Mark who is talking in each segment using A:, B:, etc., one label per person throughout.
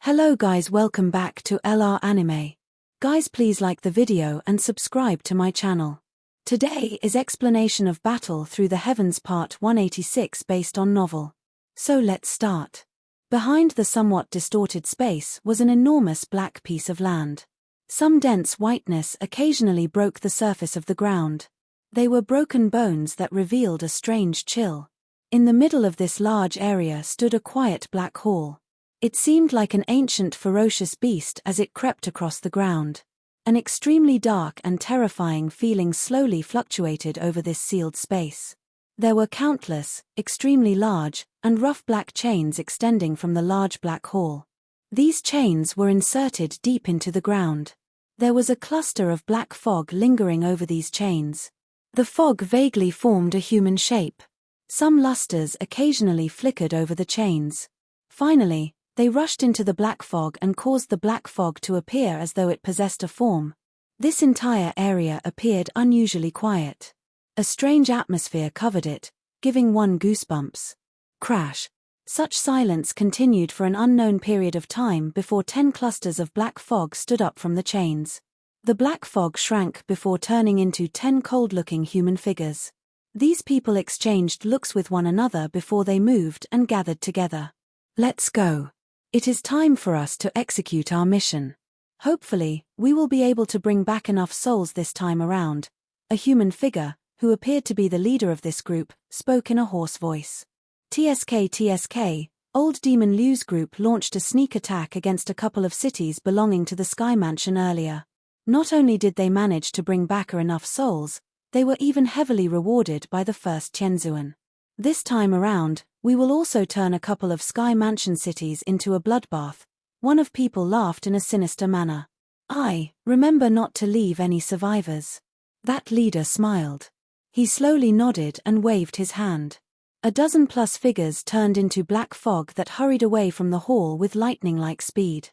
A: Hello guys, welcome back to LR Anime. Guys, please like the video and subscribe to my channel. Today is explanation of Battle Through the Heavens Part 186 based on novel. So let's start. Behind the somewhat distorted space was an enormous black piece of land. Some dense whiteness occasionally broke the surface of the ground. They were broken bones that revealed a strange chill. In the middle of this large area stood a quiet black hall. It seemed like an ancient ferocious beast as it crept across the ground. An extremely dark and terrifying feeling slowly fluctuated over this sealed space. There were countless, extremely large, and rough black chains extending from the large black hall. These chains were inserted deep into the ground. There was a cluster of black fog lingering over these chains. The fog vaguely formed a human shape. Some lusters occasionally flickered over the chains. Finally, they rushed into the black fog and caused the black fog to appear as though it possessed a form. This entire area appeared unusually quiet. A strange atmosphere covered it, giving one goosebumps. Crash. Such silence continued for an unknown period of time before 10 clusters of black fog stood up from the chains. The black fog shrank before turning into 10 cold-looking human figures. These people exchanged looks with one another before they moved and gathered together. Let's go. It is time for us to execute our mission. Hopefully, we will be able to bring back enough souls this time around. A human figure, who appeared to be the leader of this group, spoke in a hoarse voice. TSK, Old Demon Liu's group launched a sneak attack against a couple of cities belonging to the Sky Mansion earlier. Not only did they manage to bring back enough souls, they were even heavily rewarded by the first Tianzuan. This time around, we will also turn a couple of Sky Mansion cities into a bloodbath. One of people laughed in a sinister manner. Remember not to leave any survivors. That leader smiled. He slowly nodded and waved his hand. A dozen plus figures turned into black fog that hurried away from the hall with lightning-like speed.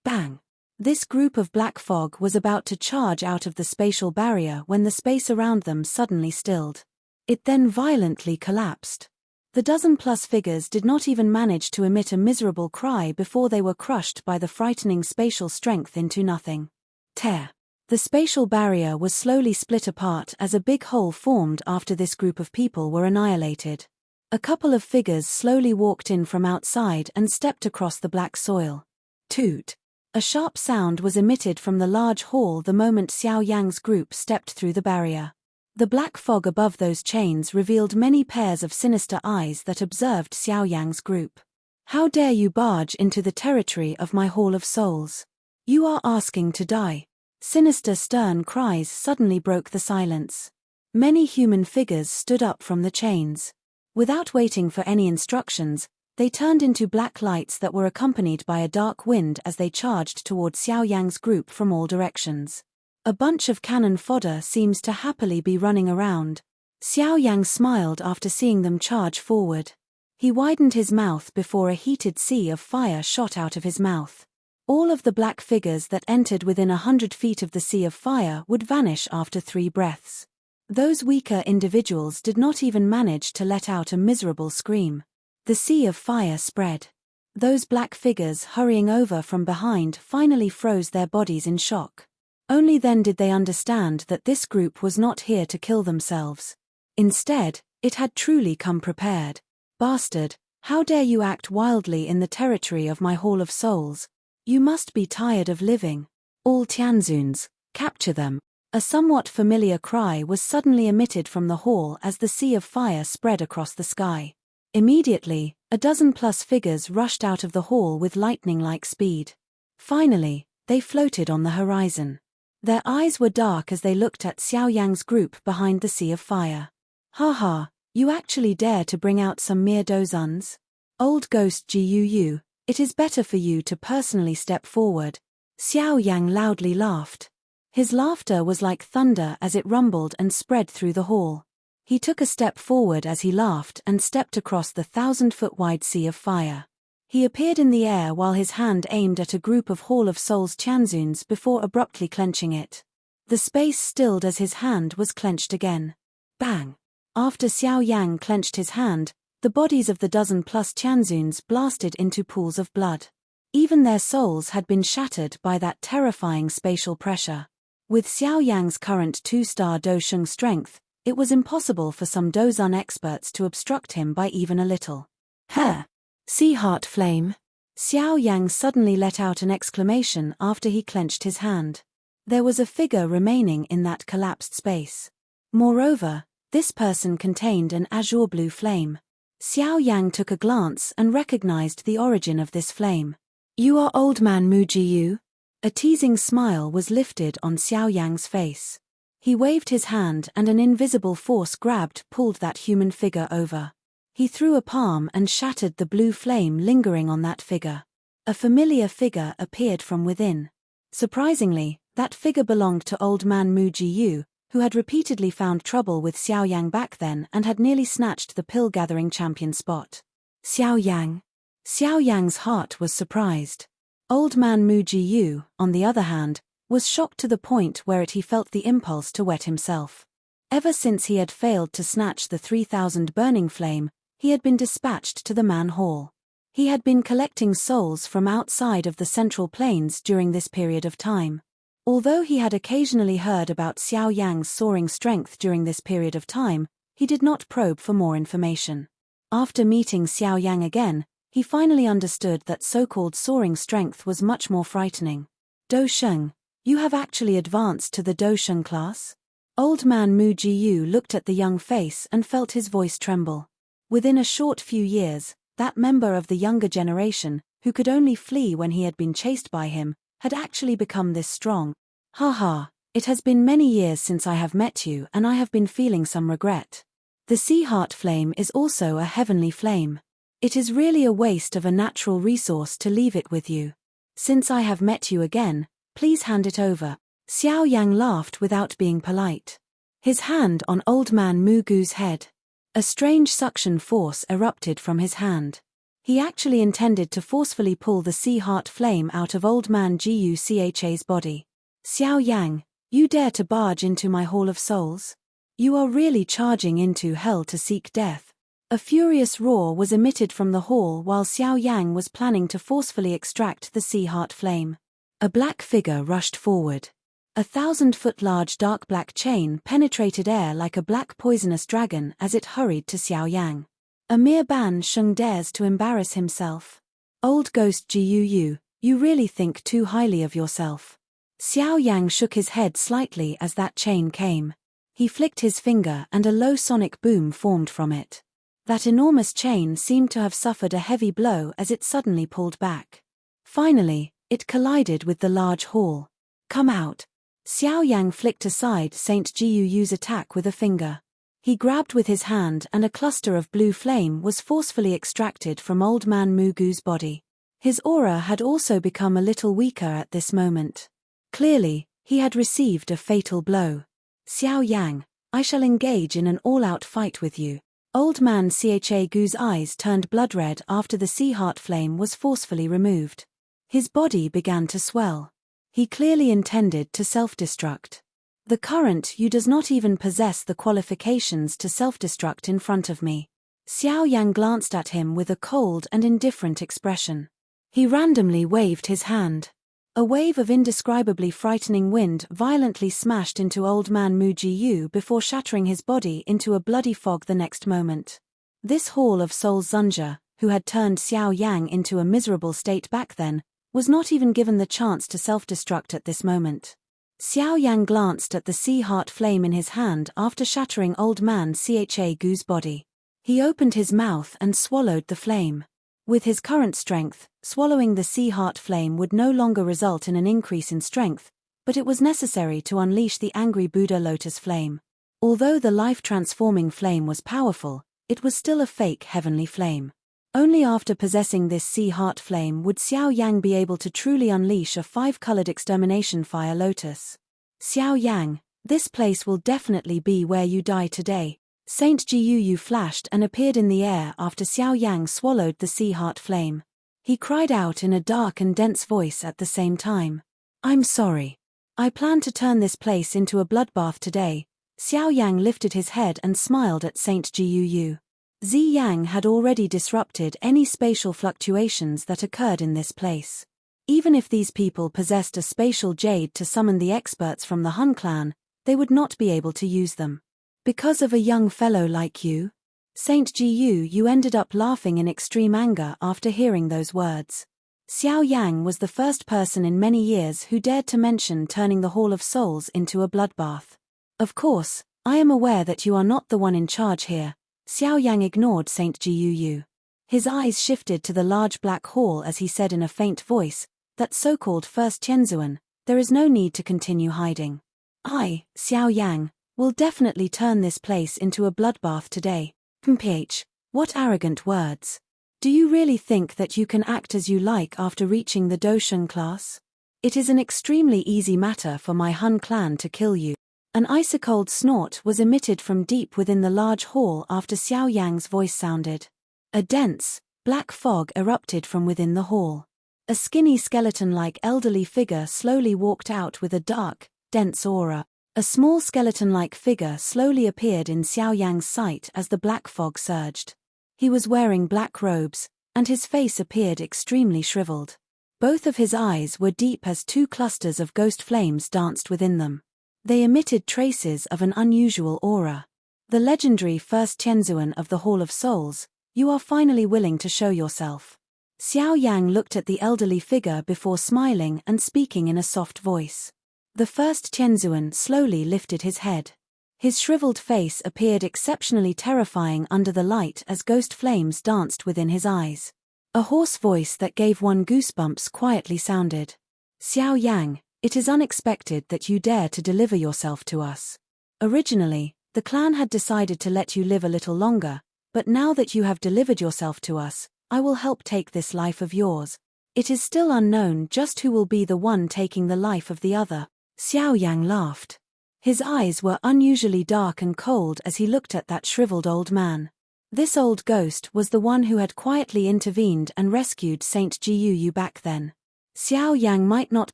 A: Bang! This group of black fog was about to charge out of the spatial barrier when the space around them suddenly stilled. It then violently collapsed. The dozen-plus figures did not even manage to emit a miserable cry before they were crushed by the frightening spatial strength into nothing. Tear. The spatial barrier was slowly split apart as a big hole formed after this group of people were annihilated. A couple of figures slowly walked in from outside and stepped across the black soil. Toot. A sharp sound was emitted from the large hall the moment Xiao Yang's group stepped through the barrier. The black fog above those chains revealed many pairs of sinister eyes that observed Xiao Yang's group. How dare you barge into the territory of my Hall of Souls? You are asking to die. Sinister stern cries suddenly broke the silence. Many human figures stood up from the chains. Without waiting for any instructions, they turned into black lights that were accompanied by a dark wind as they charged toward Xiao Yang's group from all directions. A bunch of cannon fodder seems to happily be running around. Xiao Yang smiled after seeing them charge forward. He widened his mouth before a heated sea of fire shot out of his mouth. All of the black figures that entered within 100 feet of the sea of fire would vanish after 3 breaths. Those weaker individuals did not even manage to let out a miserable scream. The sea of fire spread. Those black figures hurrying over from behind finally froze their bodies in shock. Only then did they understand that this group was not here to kill themselves. Instead, it had truly come prepared. Bastard, how dare you act wildly in the territory of my Hall of Souls? You must be tired of living. All Tianzuns, capture them. A somewhat familiar cry was suddenly emitted from the hall as the sea of fire spread across the sky. Immediately, a dozen plus figures rushed out of the hall with lightning-like speed. Finally, they floated on the horizon. Their eyes were dark as they looked at Xiao Yang's group behind the sea of fire. Ha, you actually dare to bring out some mere dozuns? Old ghost Guu, it is better for you to personally step forward. Xiao Yang loudly laughed. His laughter was like thunder as it rumbled and spread through the hall. He took a step forward as he laughed and stepped across the 1,000-foot-wide sea of fire. He appeared in the air while his hand aimed at a group of Hall of Souls Tianzuns before abruptly clenching it. The space stilled as his hand was clenched again. Bang! After Xiao Yang clenched his hand, the bodies of the dozen-plus Tianzuns blasted into pools of blood. Even their souls had been shattered by that terrifying spatial pressure. With Xiao Yang's current 2-star Dosheng strength, it was impossible for some Dozun experts to obstruct him by even a little. Huh! Sea Heart Flame! Xiao Yang suddenly let out an exclamation after he clenched his hand. There was a figure remaining in that collapsed space. Moreover, this person contained an azure blue flame. Xiao Yang took a glance and recognized the origin of this flame. You are Old Man Mu Jiyu? A teasing smile was lifted on Xiao Yang's face. He waved his hand and an invisible force pulled that human figure over. He threw a palm and shattered the blue flame lingering on that figure. A familiar figure appeared from within. Surprisingly, that figure belonged to Old Man Mu Jiyu, who had repeatedly found trouble with Xiao Yang back then and had nearly snatched the pill-gathering champion spot. Xiao Yang. Xiao Yang's heart was surprised. Old Man Mu Jiyu, on the other hand, was shocked to the point where he felt the impulse to wet himself. Ever since he had failed to snatch the 3000 burning flame, he had been dispatched to the Man Hall. He had been collecting souls from outside of the Central Plains during this period of time. Although he had occasionally heard about Xiao Yang's soaring strength during this period of time, he did not probe for more information. After meeting Xiao Yang again, he finally understood that so-called soaring strength was much more frightening. Dosheng. You have actually advanced to the Dosheng class? Old Man Mu Jiyu looked at the young face and felt his voice tremble. Within a short few years, that member of the younger generation, who could only flee when he had been chased by him, had actually become this strong. Haha, it has been many years since I have met you and I have been feeling some regret. The Sea Heart Flame is also a heavenly flame. It is really a waste of a natural resource to leave it with you. Since I have met you again, please hand it over. Xiao Yang laughed without being polite. His hand on Old Man Mu Gu's head. A strange suction force erupted from his hand. He actually intended to forcefully pull the Sea Heart Flame out of Old Man Jiyu Cha's body. Xiao Yang, you dare to barge into my Hall of Souls? You are really charging into hell to seek death. A furious roar was emitted from the hall while Xiao Yang was planning to forcefully extract the Sea Heart Flame. A black figure rushed forward. 1,000-foot-large dark black chain penetrated air like a black poisonous dragon as it hurried to Xiao Yang. A mere Ban Sheng dares to embarrass himself. Old Ghost Jiyu, you really think too highly of yourself. Xiao Yang shook his head slightly as that chain came. He flicked his finger and a low sonic boom formed from it. That enormous chain seemed to have suffered a heavy blow as it suddenly pulled back. Finally, it collided with the large hall. Come out. Xiao Yang flicked aside Saint Jiyu's attack with a finger. He grabbed with his hand and a cluster of blue flame was forcefully extracted from Old Man Mu Gu's body. His aura had also become a little weaker at this moment. Clearly, he had received a fatal blow. Xiao Yang, I shall engage in an all-out fight with you. Old Man Gu's eyes turned blood-red after the Sea Heart Flame was forcefully removed. His body began to swell. He clearly intended to self-destruct. The current you does not even possess the qualifications to self-destruct in front of me. Xiao Yang glanced at him with a cold and indifferent expression. He randomly waved his hand. A wave of indescribably frightening wind violently smashed into Old Man Mu Jiyu before shattering his body into a bloody fog the next moment. This Hall of Souls Zunja, who had turned Xiao Yang into a miserable state back then, was not even given the chance to self-destruct at this moment. Xiao Yang glanced at the Sea Heart Flame in his hand after shattering Old Man Gu's body. He opened his mouth and swallowed the flame. With his current strength, swallowing the Sea Heart Flame would no longer result in an increase in strength, but it was necessary to unleash the angry Buddha Lotus Flame. Although the life-transforming flame was powerful, it was still a fake heavenly flame. Only after possessing this Sea Heart Flame would Xiao Yang be able to truly unleash a 5-colored extermination fire lotus. Xiao Yang, this place will definitely be where you die today. Saint Jiyu flashed and appeared in the air after Xiao Yang swallowed the Sea Heart Flame. He cried out in a dark and dense voice at the same time. I'm sorry. I plan to turn this place into a bloodbath today. Xiao Yang lifted his head and smiled at Saint Jiyu. Zi Yang had already disrupted any spatial fluctuations that occurred in this place. Even if these people possessed a spatial jade to summon the experts from the Hun clan, they would not be able to use them. Because of a young fellow like you? Saint Jiyu, you ended up laughing in extreme anger after hearing those words. Xiao Yang was the first person in many years who dared to mention turning the Hall of Souls into a bloodbath. Of course, I am aware that you are not the one in charge here. Xiao Yang ignored Saint Jiyu. His eyes shifted to the large black hall as he said in a faint voice, that so-called First Tianzuan, there is no need to continue hiding. I, Xiao Yang, will definitely turn this place into a bloodbath today. PH, what arrogant words. Do you really think that you can act as you like after reaching the Dosheng class? It is an extremely easy matter for my Hun clan to kill you. An ice-cold snort was emitted from deep within the large hall after Xiao Yang's voice sounded. A dense, black fog erupted from within the hall. A skinny skeleton-like elderly figure slowly walked out with a dark, dense aura. A small skeleton-like figure slowly appeared in Xiao Yang's sight as the black fog surged. He was wearing black robes, and his face appeared extremely shriveled. Both of his eyes were deep as two clusters of ghost flames danced within them. They emitted traces of an unusual aura. The legendary First Tianzuan of the Hall of Souls, you are finally willing to show yourself. Xiao Yang looked at the elderly figure before smiling and speaking in a soft voice. The First Tianzuan slowly lifted his head. His shriveled face appeared exceptionally terrifying under the light as ghost flames danced within his eyes. A hoarse voice that gave one goosebumps quietly sounded. Xiao Yang, it is unexpected that you dare to deliver yourself to us. Originally, the clan had decided to let you live a little longer, but now that you have delivered yourself to us, I will help take this life of yours. It is still unknown just who will be the one taking the life of the other. Xiao Yang laughed. His eyes were unusually dark and cold as he looked at that shriveled old man. This old ghost was the one who had quietly intervened and rescued Saint Jiyu back then. Xiao Yang might not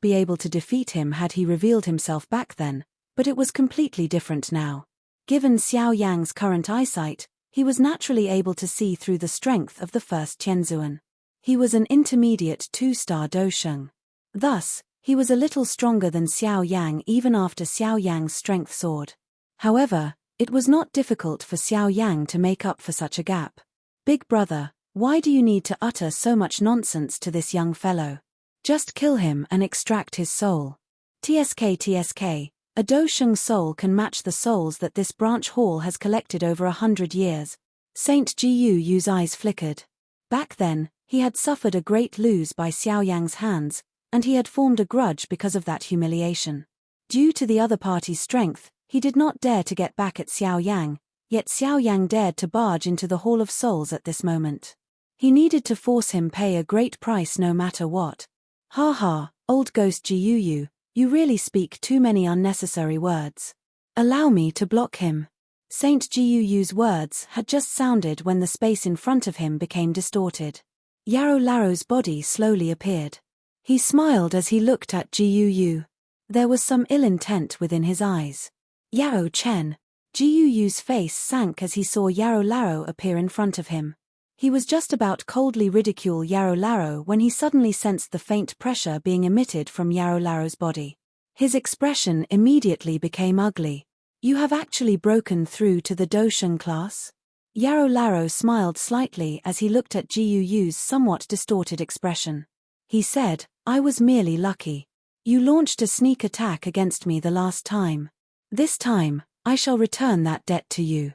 A: be able to defeat him had he revealed himself back then, but it was completely different now. Given Xiao Yang's current eyesight, he was naturally able to see through the strength of the First Tianzuan. He was an intermediate 2-star Dosheng. Thus, he was a little stronger than Xiao Yang even after Xiao Yang's strength soared. However, it was not difficult for Xiao Yang to make up for such a gap. Big brother, why do you need to utter so much nonsense to this young fellow? Just kill him and extract his soul. TSK, a Dosheng soul can match the souls that this branch hall has collected over 100 years. Saint Jiyu's eyes flickered. Back then, he had suffered a great lose by Xiao Yang's hands, and he had formed a grudge because of that humiliation. Due to the other party's strength, he did not dare to get back at Xiao Yang, yet Xiao Yang dared to barge into the Hall of Souls at this moment. He needed to force him pay a great price no matter what. Ha ha, old ghost Jiyu, you really speak too many unnecessary words. Allow me to block him. Saint Jiyu's words had just sounded when the space in front of him became distorted. Yarrow Laro's body slowly appeared. He smiled as he looked at Jiyu. There was some ill intent within his eyes. Yarrow Chen. Jiyu's face sank as he saw Yarrow Laro appear in front of him. He was just about coldly ridicule Yarrow Laro when he suddenly sensed the faint pressure being emitted from Yarrow Laro's body. His expression immediately became ugly. You have actually broken through to the Dosheng class? Yarrow Laro smiled slightly as he looked at Jiyu's somewhat distorted expression. He said, I was merely lucky. You launched a sneak attack against me the last time. This time, I shall return that debt to you.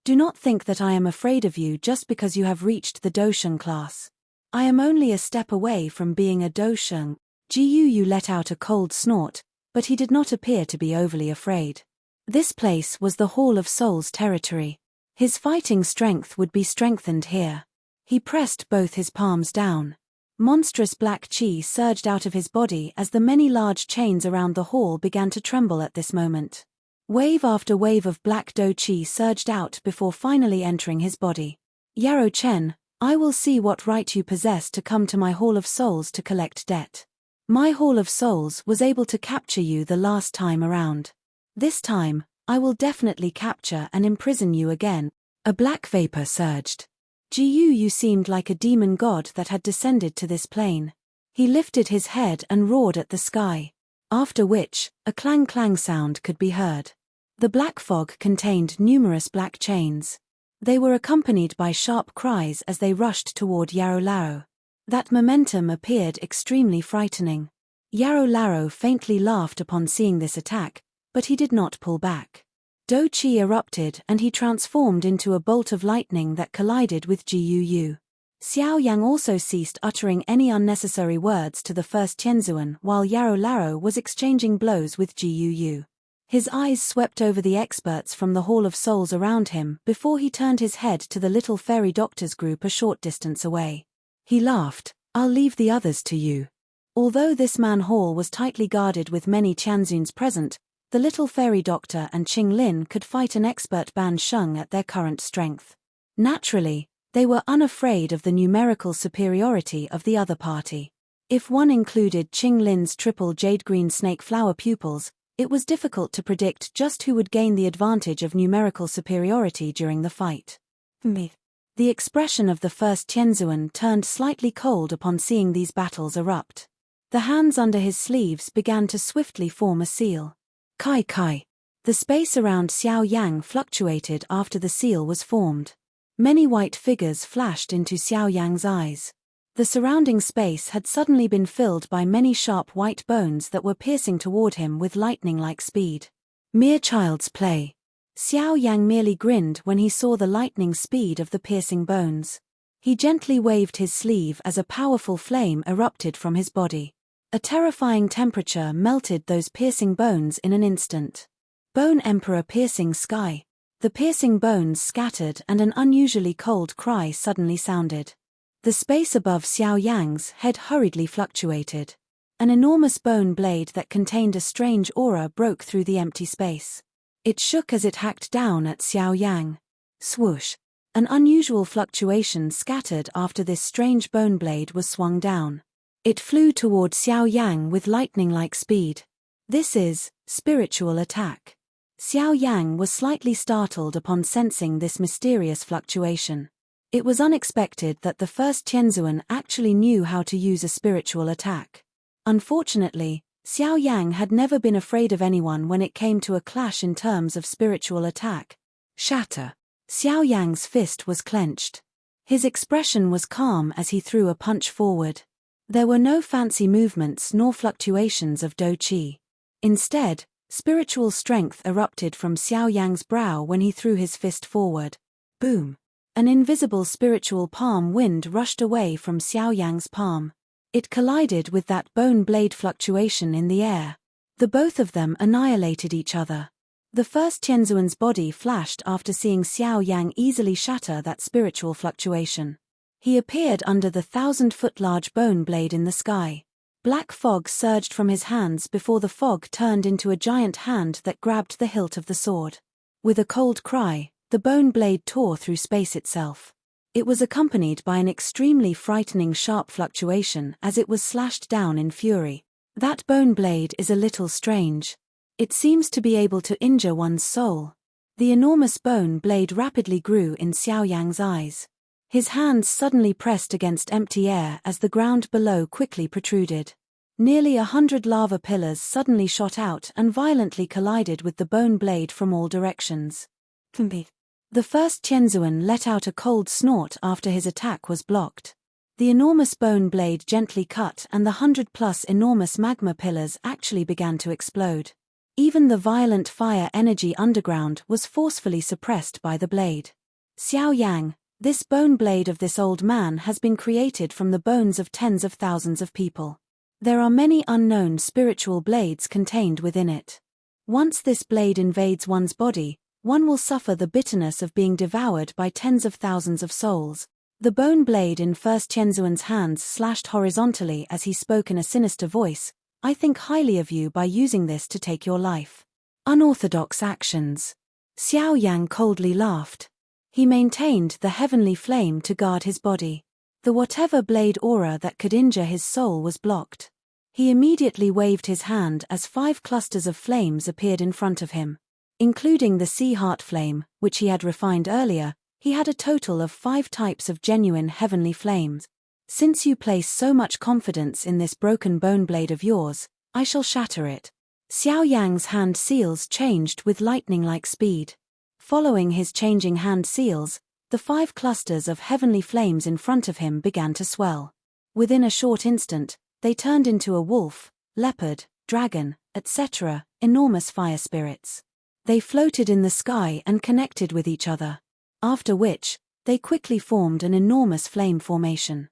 A: Do not think that I am afraid of you just because you have reached the Dosheng class. I am only a step away from being a Dosheng. Jiyu let out a cold snort, but he did not appear to be overly afraid. This place was the Hall of Souls territory. His fighting strength would be strengthened here. He pressed both his palms down. Monstrous black chi surged out of his body as the many large chains around the hall began to tremble at this moment. Wave after wave of black do chi surged out before finally entering his body. Yarrow Chen, I will see what right you possess to come to my Hall of Souls to collect debt. My Hall of Souls was able to capture you the last time around. This time, I will definitely capture and imprison you again. A black vapor surged. Gu seemed like a demon god that had descended to this plane. He lifted his head and roared at the sky. After which, a clang-clang sound could be heard. The black fog contained numerous black chains. They were accompanied by sharp cries as they rushed toward Yarolaro. That momentum appeared extremely frightening. Yarolaro faintly laughed upon seeing this attack, but he did not pull back. Do Chi erupted and he transformed into a bolt of lightning that collided with Gu. Xiao Yang also ceased uttering any unnecessary words to the first Tianzuan while Yarolaro was exchanging blows with Gu. His eyes swept over the experts from the Hall of Souls around him before he turned his head to the little fairy doctors group a short distance away. He laughed, "I'll leave the others to you." Although this man hall was tightly guarded with many Tianzuns present, the little fairy doctor and Qing Lin could fight an expert Ban Sheng at their current strength. Naturally, they were unafraid of the numerical superiority of the other party. If one included Qing Lin's triple jade-green snake flower pupils, it was difficult to predict just who would gain the advantage of numerical superiority during the fight. The expression of the first Tianzuan turned slightly cold upon seeing these battles erupt. The hands under his sleeves began to swiftly form a seal. Kai Kai. The space around Xiao Yang fluctuated after the seal was formed. Many white figures flashed into Xiao Yang's eyes. The surrounding space had suddenly been filled by many sharp white bones that were piercing toward him with lightning-like speed. Mere child's play. Xiao Yang merely grinned when he saw the lightning speed of the piercing bones. He gently waved his sleeve as a powerful flame erupted from his body. A terrifying temperature melted those piercing bones in an instant. Bone Emperor piercing sky. The piercing bones scattered and an unusually cold cry suddenly sounded. The space above Xiao Yang's head hurriedly fluctuated. An enormous bone blade that contained a strange aura broke through the empty space. It shook as it hacked down at Xiao Yang. Swoosh. An unusual fluctuation scattered after this strange bone blade was swung down. It flew toward Xiao Yang with lightning-like speed. This is spiritual attack. Xiao Yang was slightly startled upon sensing this mysterious fluctuation. It was unexpected that the first Tianzuan actually knew how to use a spiritual attack. Unfortunately, Xiao Yang had never been afraid of anyone when it came to a clash in terms of spiritual attack. Shatter. Xiao Yang's fist was clenched. His expression was calm as he threw a punch forward. There were no fancy movements nor fluctuations of Do Chi. Instead, spiritual strength erupted from Xiao Yang's brow when he threw his fist forward. Boom! An invisible spiritual palm wind rushed away from Xiao Yang's palm. It collided with that bone blade fluctuation in the air. The both of them annihilated each other. The first Tianzuan's body flashed after seeing Xiao Yang easily shatter that spiritual fluctuation. He appeared under the 1,000-foot-large bone blade in the sky. Black fog surged from his hands before the fog turned into a giant hand that grabbed the hilt of the sword. With a cold cry, the bone blade tore through space itself. It was accompanied by an extremely frightening sharp fluctuation as it was slashed down in fury. That bone blade is a little strange. It seems to be able to injure one's soul. The enormous bone blade rapidly grew in Xiao Yang's eyes. His hands suddenly pressed against empty air as the ground below quickly protruded. Nearly 100 lava pillars suddenly shot out and violently collided with the bone blade from all directions. The first Tianzuan let out a cold snort after his attack was blocked. The enormous bone blade gently cut and the 100+ enormous magma pillars actually began to explode. Even the violent fire energy underground was forcefully suppressed by the blade. Xiao Yang, this bone blade of this old man has been created from the bones of tens of thousands of people. There are many unknown spiritual blades contained within it. Once this blade invades one's body, one will suffer the bitterness of being devoured by tens of thousands of souls. The bone blade in First Tianzuan's hands slashed horizontally as he spoke in a sinister voice. I think highly of you by using this to take your life. Unorthodox actions. Xiao Yang coldly laughed. He maintained the heavenly flame to guard his body. The whatever blade aura that could injure his soul was blocked. He immediately waved his hand as 5 clusters of flames appeared in front of him. Including the sea heart flame, which he had refined earlier, He had a total of 5 types of genuine heavenly flames. Since you place so much confidence in this broken bone blade of yours, I shall shatter it. Xiao Yang's hand seals changed with lightning-like speed. Following his changing hand seals, the 5 clusters of heavenly flames in front of him began to swell. Within a short instant, they turned into a wolf, leopard, dragon, etc., enormous fire spirits. They floated in the sky and connected with each other. After which, they quickly formed an enormous flame formation.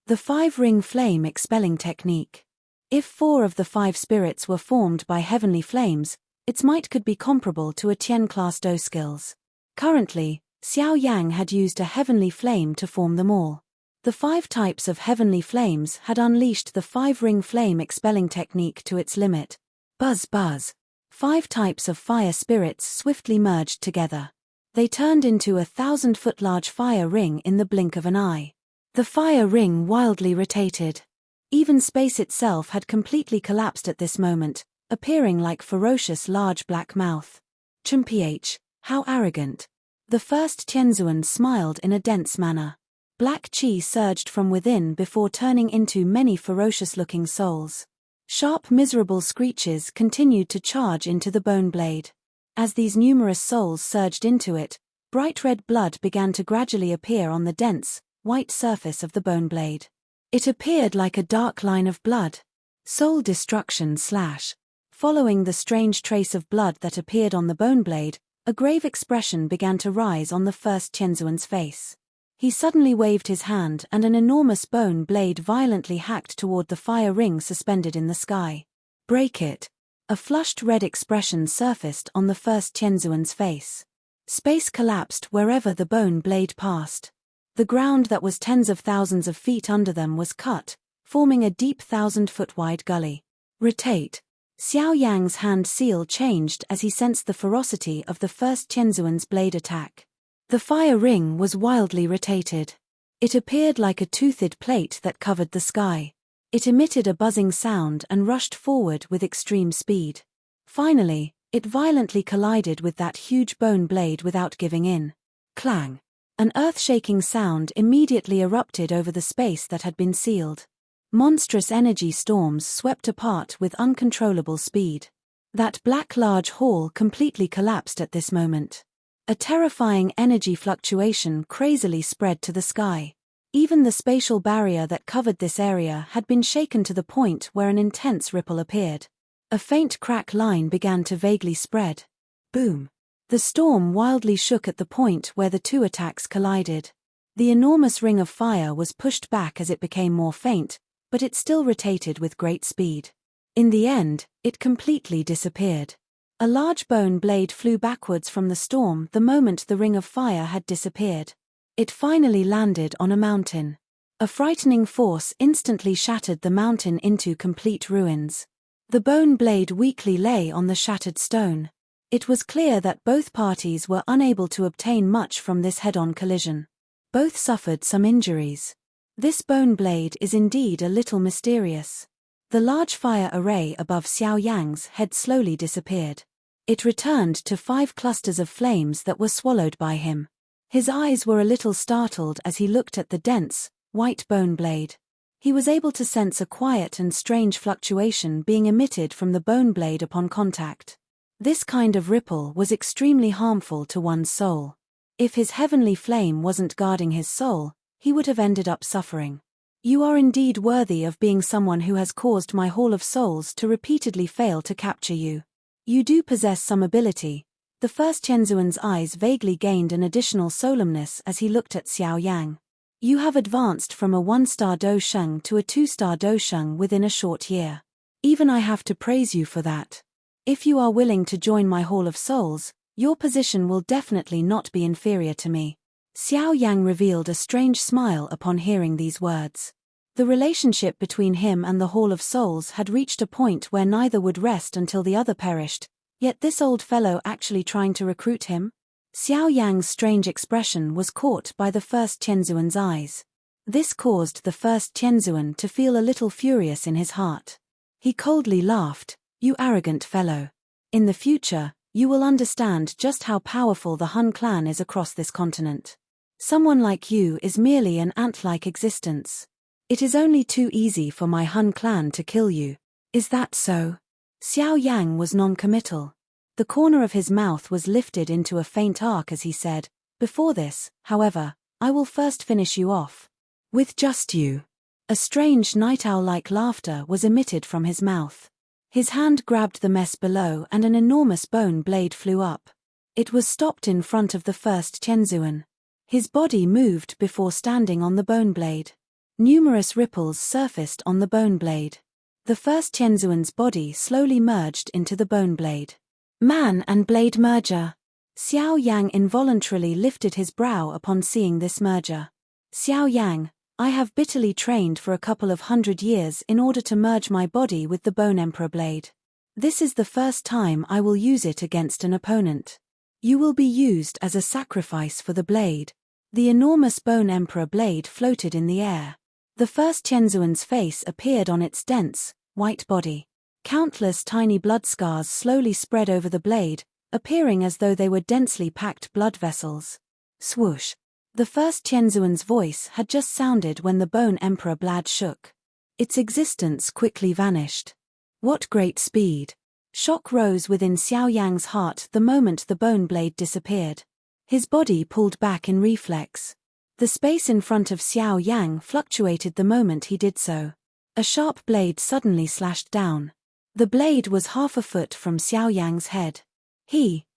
A: The 5-ring flame expelling technique. If 4 of the 5 spirits were formed by heavenly flames, its might could be comparable to a Tian-class Do skills. Currently, Xiao Yang had used a heavenly flame to form them all. The 5 types of heavenly flames had unleashed the 5-ring flame expelling technique to its limit. Buzz buzz. 5 types of fire spirits swiftly merged together. They turned into a 1,000-foot large fire ring in the blink of an eye. The fire ring wildly rotated. Even space itself had completely collapsed at this moment, appearing like ferocious large black mouth. Chumph, how arrogant. The first Tianzuan smiled in a dense manner. Black qi surged from within before turning into many ferocious-looking souls. Sharp miserable screeches continued to charge into the bone blade. As these numerous souls surged into it, bright red blood began to gradually appear on the dense, white surface of the bone blade. It appeared like a dark line of blood. Soul destruction / Following the strange trace of blood that appeared on the bone blade, a grave expression began to rise on the first Tianzuan's face. He suddenly waved his hand and an enormous bone blade violently hacked toward the fire ring suspended in the sky. Break it. A flushed red expression surfaced on the first Tianzuan's face. Space collapsed wherever the bone blade passed. The ground that was tens of thousands of feet under them was cut, forming a deep 1,000-foot-wide gully. Rotate. Xiao Yang's hand seal changed as he sensed the ferocity of the first Tianzuan's blade attack. The fire ring was wildly rotated. It appeared like a toothed plate that covered the sky. It emitted a buzzing sound and rushed forward with extreme speed. Finally, it violently collided with that huge bone blade without giving in. Clang. An earth-shaking sound immediately erupted over the space that had been sealed. Monstrous energy storms swept apart with uncontrollable speed. That black large hall completely collapsed at this moment. A terrifying energy fluctuation crazily spread to the sky. Even the spatial barrier that covered this area had been shaken to the point where an intense ripple appeared. A faint crack line began to vaguely spread. Boom. The storm wildly shook at the point where the 2 attacks collided. The enormous ring of fire was pushed back as it became more faint, but it still rotated with great speed. In the end, it completely disappeared. A large bone blade flew backwards from the storm the moment the ring of fire had disappeared. It finally landed on a mountain. A frightening force instantly shattered the mountain into complete ruins. The bone blade weakly lay on the shattered stone. It was clear that both parties were unable to obtain much from this head-on collision. Both suffered some injuries. This bone blade is indeed a little mysterious. The large fire array above Xiao Yang's head slowly disappeared. It returned to 5 clusters of flames that were swallowed by him. His eyes were a little startled as he looked at the dense, white bone blade. He was able to sense a quiet and strange fluctuation being emitted from the bone blade upon contact. This kind of ripple was extremely harmful to one's soul. If his heavenly flame wasn't guarding his soul, he would have ended up suffering. You are indeed worthy of being someone who has caused my Hall of Souls to repeatedly fail to capture you. You do possess some ability. The first Tianzuan's eyes vaguely gained an additional solemnness as he looked at Xiao Yang. You have advanced from a 1-star Do Sheng to a 2-star Do Sheng within a short year. Even I have to praise you for that. If you are willing to join my Hall of Souls, your position will definitely not be inferior to me. Xiao Yang revealed a strange smile upon hearing these words. The relationship between him and the Hall of Souls had reached a point where neither would rest until the other perished, yet this old fellow actually trying to recruit him? Xiao Yang's strange expression was caught by the first Tianzuan's eyes. This caused the first Tianzuan to feel a little furious in his heart. He coldly laughed. You arrogant fellow. In the future, you will understand just how powerful the Han clan is across this continent. Someone like you is merely an ant-like existence. It is only too easy for my Hun clan to kill you. Is that so? Xiao Yang was non-committal. The corner of his mouth was lifted into a faint arc as he said, "Before this, however, I will first finish you off. With just you." A strange night owl-like laughter was emitted from his mouth. His hand grabbed the mess below and an enormous bone blade flew up. It was stopped in front of the first Tianzuan. His body moved before standing on the bone blade. Numerous ripples surfaced on the bone blade. The first Tianzuan's body slowly merged into the bone blade. Man and blade merger. Xiao Yang involuntarily lifted his brow upon seeing this merger. Xiao Yang, I have bitterly trained for a couple of 100 years in order to merge my body with the Bone Emperor blade. This is the first time I will use it against an opponent. You will be used as a sacrifice for the blade. The enormous Bone Emperor blade floated in the air. The first Tianzuan's face appeared on its dense, white body. Countless tiny blood scars slowly spread over the blade, appearing as though they were densely packed blood vessels. Swoosh! The first Tianzuan's voice had just sounded when the Bone Emperor blade shook. Its existence quickly vanished. What great speed! Shock rose within Xiao Yang's heart the moment the bone blade disappeared. His body pulled back in reflex. The space in front of Xiao Yang fluctuated the moment he did so. A sharp blade suddenly slashed down. The blade was half a foot from Xiao Yang's head.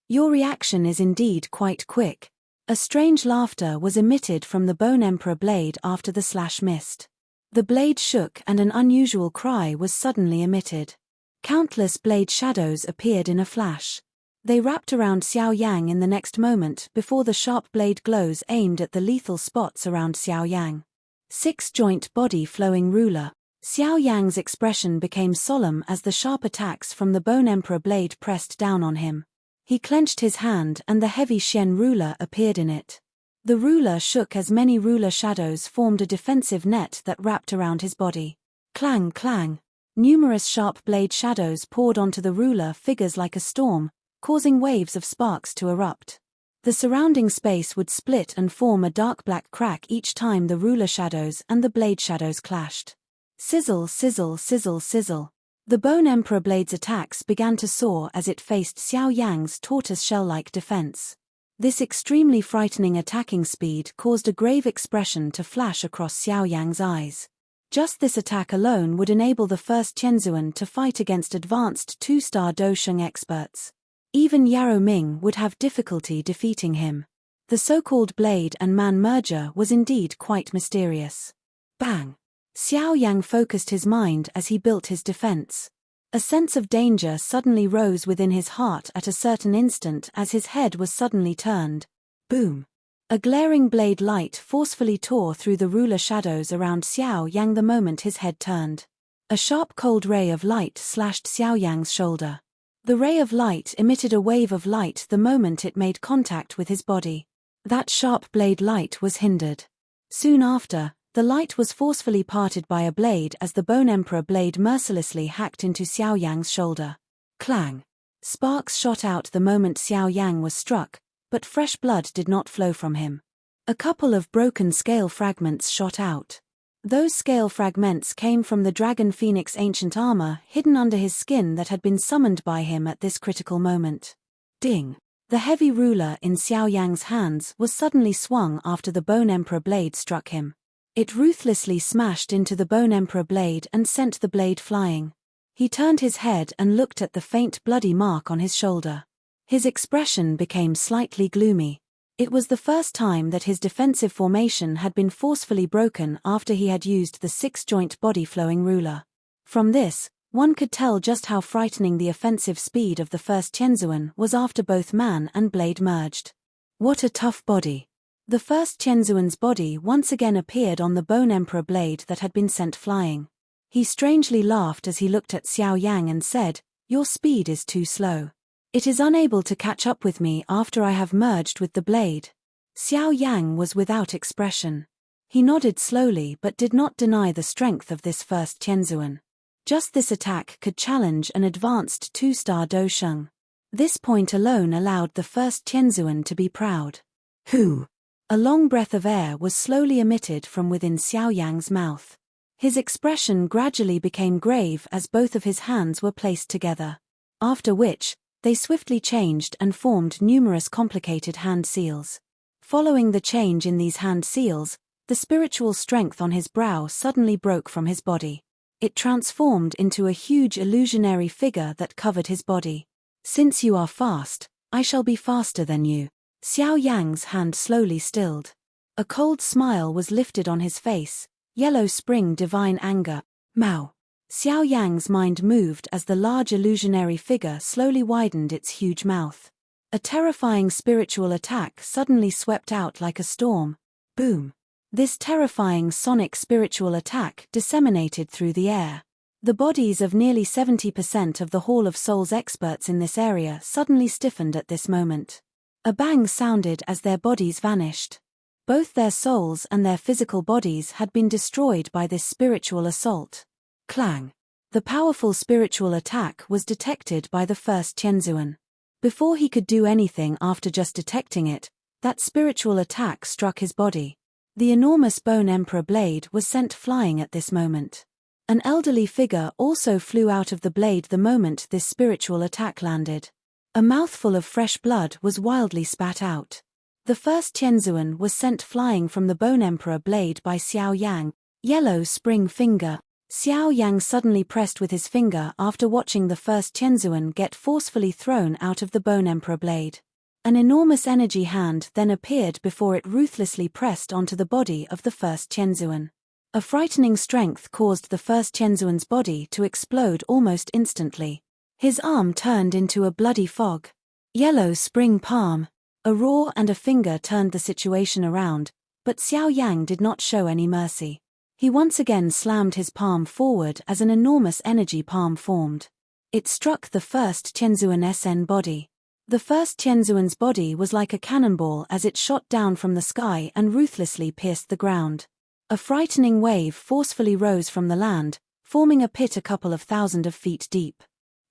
A: Your reaction is indeed quite quick. A strange laughter was emitted from the Bone Emperor blade after the slash missed. The blade shook and an unusual cry was suddenly emitted. Countless blade shadows appeared in a flash. They wrapped around Xiao Yang in the next moment before the sharp blade glows aimed at the lethal spots around Xiao Yang. Six-joint body flowing ruler. Xiao Yang's expression became solemn as the sharp attacks from the Bone Emperor blade pressed down on him. He clenched his hand and the heavy Xian ruler appeared in it. The ruler shook as many ruler shadows formed a defensive net that wrapped around his body. Clang, clang. Numerous sharp blade shadows poured onto the ruler figures like a storm, causing waves of sparks to erupt. The surrounding space would split and form a dark black crack each time the ruler shadows and the blade shadows clashed. Sizzle, sizzle, sizzle, sizzle. The Bone Emperor blade's attacks began to soar as it faced Xiao Yang's tortoise-shell-like defense. This extremely frightening attacking speed caused a grave expression to flash across Xiao Yang's eyes. Just this attack alone would enable the first Tianzuan to fight against advanced 2-star Dosheng experts. Even Yarrow Ming would have difficulty defeating him. The so-called blade and man merger was indeed quite mysterious. Bang! Xiao Yang focused his mind as he built his defense. A sense of danger suddenly rose within his heart at a certain instant as his head was suddenly turned. Boom! A glaring blade light forcefully tore through the ruler shadows around Xiao Yang the moment his head turned. A sharp cold ray of light slashed Xiao Yang's shoulder. The ray of light emitted a wave of light the moment it made contact with his body. That sharp blade light was hindered. Soon after, the light was forcefully parted by a blade as the Bone Emperor blade mercilessly hacked into Xiao Yang's shoulder. Clang! Sparks shot out the moment Xiao Yang was struck, but fresh blood did not flow from him. A couple of broken scale fragments shot out. Those scale fragments came from the Dragon Phoenix ancient armor hidden under his skin that had been summoned by him at this critical moment. Ding! The heavy ruler in Xiao Yang's hands was suddenly swung after the Bone Emperor blade struck him. It ruthlessly smashed into the Bone Emperor blade and sent the blade flying. He turned his head and looked at the faint bloody mark on his shoulder. His expression became slightly gloomy. It was the first time that his defensive formation had been forcefully broken after he had used the six-joint body-flowing ruler. From this, one could tell just how frightening the offensive speed of the first Tianzuan was after both man and blade merged. What a tough body! The first Tianzuan's body once again appeared on the Bone Emperor blade that had been sent flying. He strangely laughed as he looked at Xiao Yang and said, "Your speed is too slow. It is unable to catch up with me after I have merged with the blade." Xiao Yang was without expression. He nodded slowly but did not deny the strength of this first Tianzuan. Just this attack could challenge an advanced 2-star Dosheng. This point alone allowed the first Tianzuan to be proud. Who? A long breath of air was slowly emitted from within Xiao Yang's mouth. His expression gradually became grave as both of his hands were placed together. After which, they swiftly changed and formed numerous complicated hand seals. Following the change in these hand seals, the spiritual strength on his brow suddenly broke from his body. It transformed into a huge illusionary figure that covered his body. Since you are fast, I shall be faster than you. Xiao Yang's hand slowly stilled. A cold smile was lifted on his face. Yellow spring divine anger. Mao. Xiao Yang's mind moved as the large illusionary figure slowly widened its huge mouth. A terrifying spiritual attack suddenly swept out like a storm. Boom. This terrifying sonic spiritual attack disseminated through the air. The bodies of nearly 70% of the Hall of Souls experts in this area suddenly stiffened at this moment. A bang sounded as their bodies vanished. Both their souls and their physical bodies had been destroyed by this spiritual assault. Clang. The powerful spiritual attack was detected by the first Tianzuan. Before he could do anything after just detecting it, that spiritual attack struck his body. The enormous Bone Emperor blade was sent flying at this moment. An elderly figure also flew out of the blade the moment this spiritual attack landed. A mouthful of fresh blood was wildly spat out. The first Tianzuan was sent flying from the Bone Emperor blade by Xiao Yang. Yellow spring finger. Xiao Yang suddenly pressed with his finger after watching the first Tianzuan get forcefully thrown out of the Bone Emperor blade. An enormous energy hand then appeared before it ruthlessly pressed onto the body of the first Tianzuan. A frightening strength caused the first Tianzuan's body to explode almost instantly. His arm turned into a bloody fog. Yellow spring palm. A roar and a finger turned the situation around, but Xiao Yang did not show any mercy. He once again slammed his palm forward as an enormous energy palm formed. It struck the first Tianzuan SN body. The first Tianzuan's body was like a cannonball as it shot down from the sky and ruthlessly pierced the ground. A frightening wave forcefully rose from the land, forming a pit a couple of thousand of feet deep.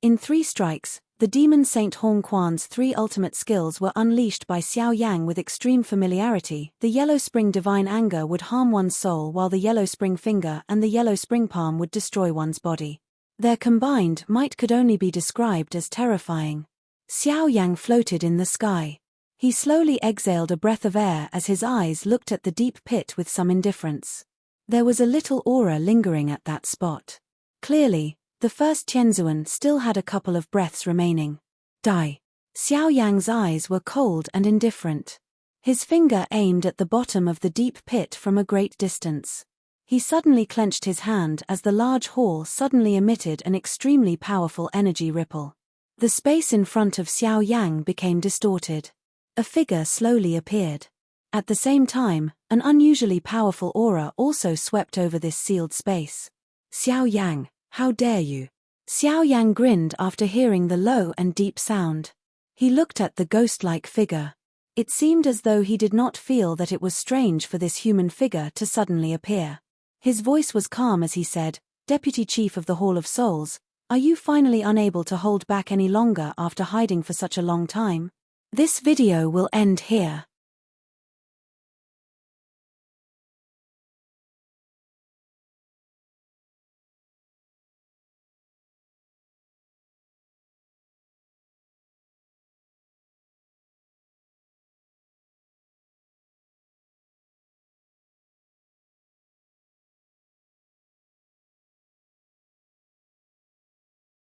A: In 3 strikes, the demon Saint Hong Quan's 3 ultimate skills were unleashed by Xiao Yang with extreme familiarity. The Yellow Spring Divine Anger would harm one's soul, while the Yellow Spring Finger and the Yellow Spring Palm would destroy one's body. Their combined might could only be described as terrifying. Xiao Yang floated in the sky. He slowly exhaled a breath of air as his eyes looked at the deep pit with some indifference. There was a little aura lingering at that spot. Clearly, the first Tianzuan still had a couple of breaths remaining. Die. Xiao Yang's eyes were cold and indifferent. His finger aimed at the bottom of the deep pit from a great distance. He suddenly clenched his hand as the large hall suddenly emitted an extremely powerful energy ripple. The space in front of Xiao Yang became distorted. A figure slowly appeared. At the same time, an unusually powerful aura also swept over this sealed space. Xiao Yang, how dare you? Xiao Yang grinned after hearing the low and deep sound. He looked at the ghost-like figure. It seemed as though he did not feel that it was strange for this human figure to suddenly appear. His voice was calm as he said, "Deputy Chief of the Hall of Souls, are you finally unable to hold back any longer after hiding for such a long time? This video will end here.